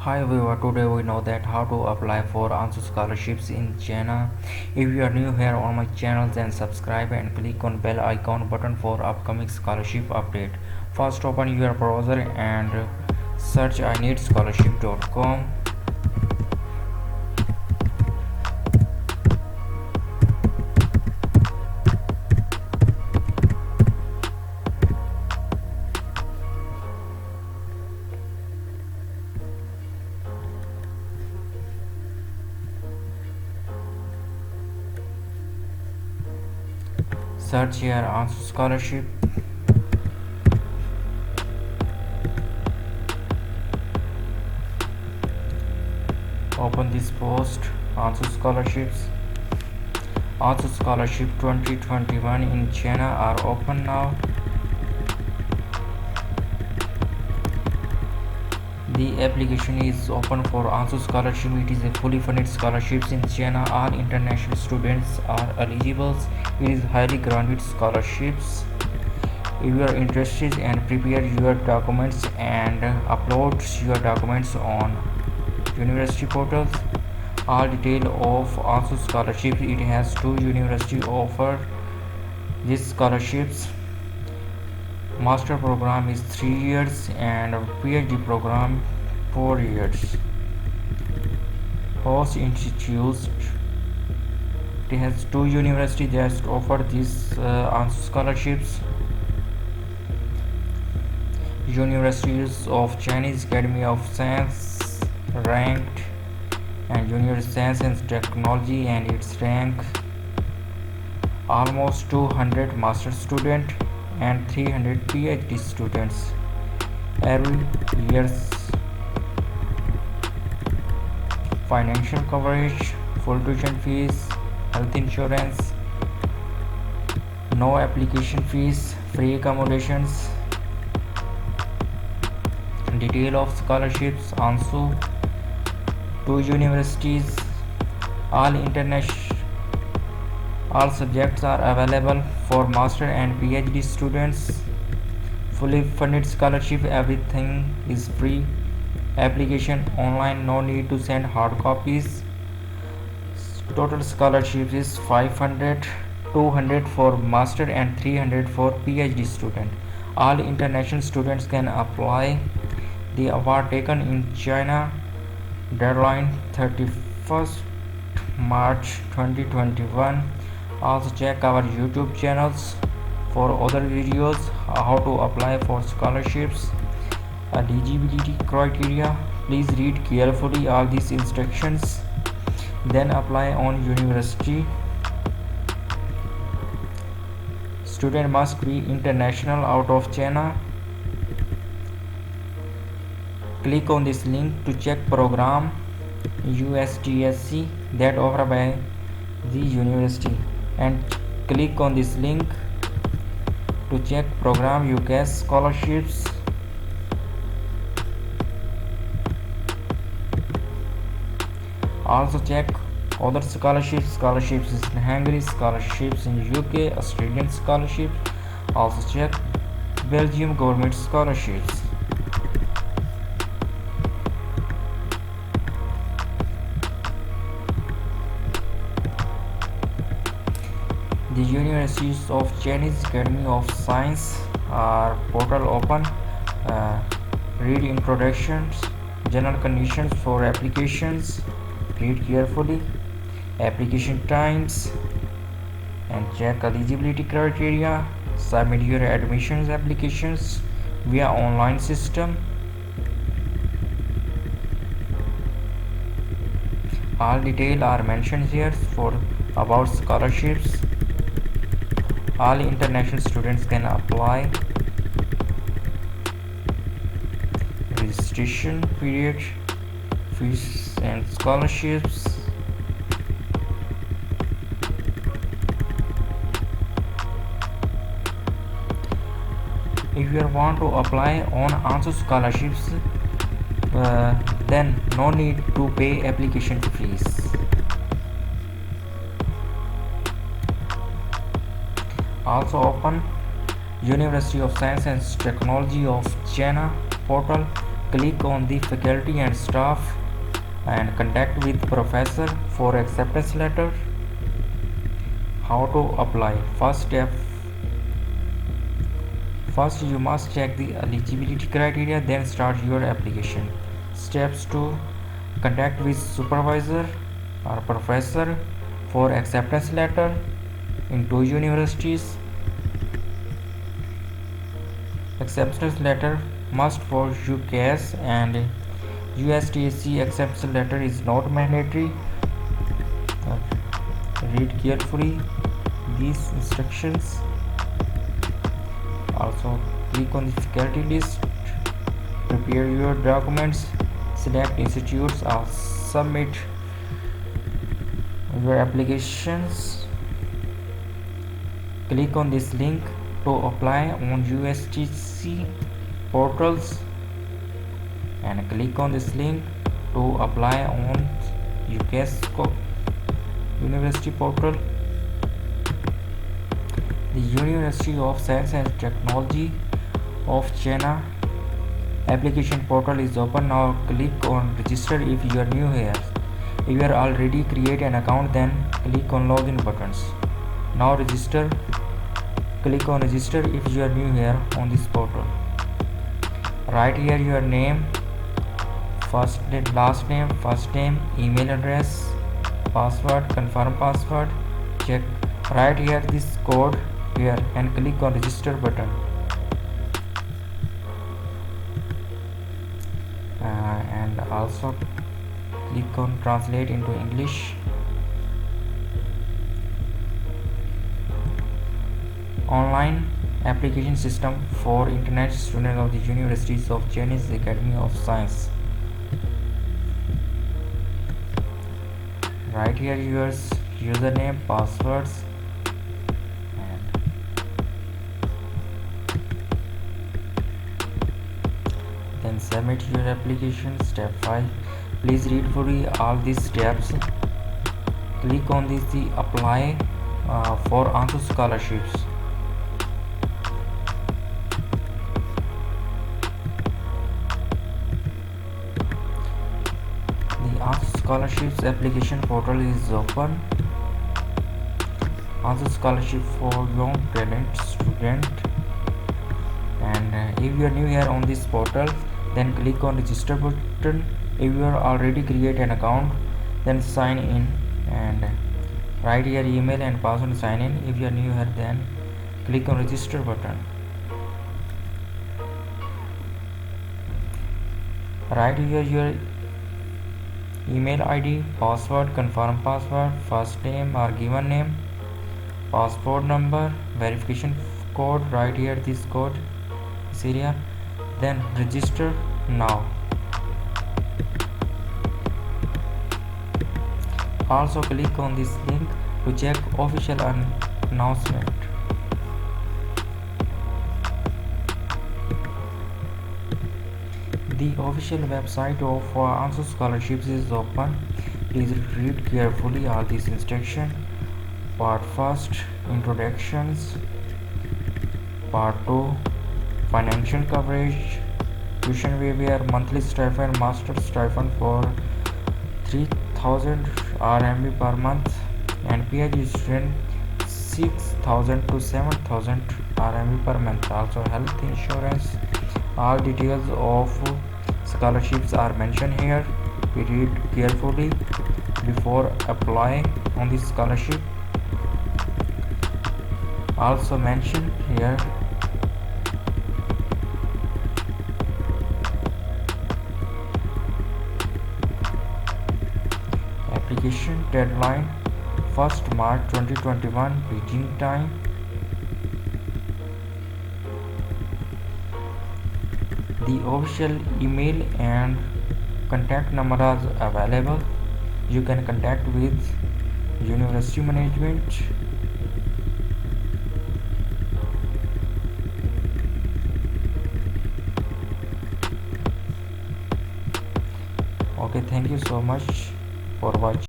Hi everyone, today we know that how to apply for ANSU scholarships in China. If you are new here on my channel, then subscribe and click on bell icon button for upcoming scholarship update. First open your browser and search ineedscholarship.com. Search here ANSU scholarship. Open this post. ANSU scholarships. ANSU scholarship 2021 in China are open now. The application is open for ANSU scholarship. It is a fully funded scholarships in China. All international students are eligible. It is highly granted scholarships. If you are interested and prepare your documents and upload your documents on university portals. All detail of ANSU scholarship. It has two university offer these scholarships. Master program is 3 years and PhD program 4 years. Host institutes, it has two universities that offer these ANSU scholarships. Universities of Chinese Academy of Science ranked, and University of Science and Technology, and its rank almost 200 master student and 300 PhD students every year. Financial coverage, full tuition fees, health insurance, no application fees, free accommodations. Detail of scholarships. ANSU, two universities, all subjects are available for master and PhD students. Fully funded scholarship, everything is free. Application online, no need to send hard copies. Total scholarship is 500, 200 for master and 300 for PhD student. All international students can apply. The award taken in China. Deadline 31st March 2021. Also check our YouTube channels for other videos how to apply for scholarships. Eligibility criteria. Please read carefully all these instructions, then apply on university. Student must be international out of China. Click on this link to check program USTSC that offered by the university, and click on this link to check program UCAS scholarships. Also check other scholarships in Hungary, scholarships in UK, Australian scholarships. Also check Belgium government scholarships. The Universities of Chinese Academy of Science are portal open. Read introductions, general conditions for applications. Read carefully. Application times, and check eligibility criteria. Submit your admissions applications via online system. All details are mentioned here for about scholarships. All international students can apply. Registration period, fees and scholarships. If you want to apply on ANSU scholarships, then no need to pay application fees. Also open University of Science and Technology of China portal. Click on the faculty and staff and contact with professor for acceptance letter. How to apply? First step, first you must check the eligibility criteria, then start your application. Steps 2, contact with supervisor or professor for acceptance letter in 2 universities. Acceptance letter must for UCAS and USTSC. Acceptance letter is not mandatory. Read carefully these instructions. Also click on the faculty list, prepare your documents, select institutes, or submit your applications. Click on this link to apply on USTC portals and click on this link to apply on UCAS University portal. The University of Science and Technology of China application portal is open now. Click on register if you are new here. If you are already create an account, then click on login buttons. Now register. Click on register if you are new here on this portal. Write here your name, first name, last name, first name, email address, password, confirm password, check. Write here this code here and click on register button. And also click on translate into English. Online application system for international students of the Universities of Chinese Academy of Science. Write here your username, passwords, and then submit your application. Step 5. Please read fully all these steps. Click on this the apply for ANSU scholarships. ANSU scholarships application portal is open. ANSU scholarship for young talent student. And if you are new here on this portal, then click on register button. If you are already create an account, then sign in and write your email and password, sign in. If you are new here, then click on register button. Write here your email ID, password, confirm password, first name or given name, passport number, verification code. Write here this code, Syria, then register now. Also click on this link to check official announcement. The official website of ANSU scholarships is open. Please read carefully all these instructions. Part 1, introductions. Part 2, financial coverage, tuition waiver, monthly stipend, master stipend for 3000 RMB per month, and PhD student 6000 to 7000 RMB per month. Also health insurance. All details of scholarships are mentioned here. We read carefully before applying on this scholarship. Also mentioned here application deadline 1st March 2021, Beijing time. The official email and contact number are available. You can contact with university management. Okay, thank you so much for watching.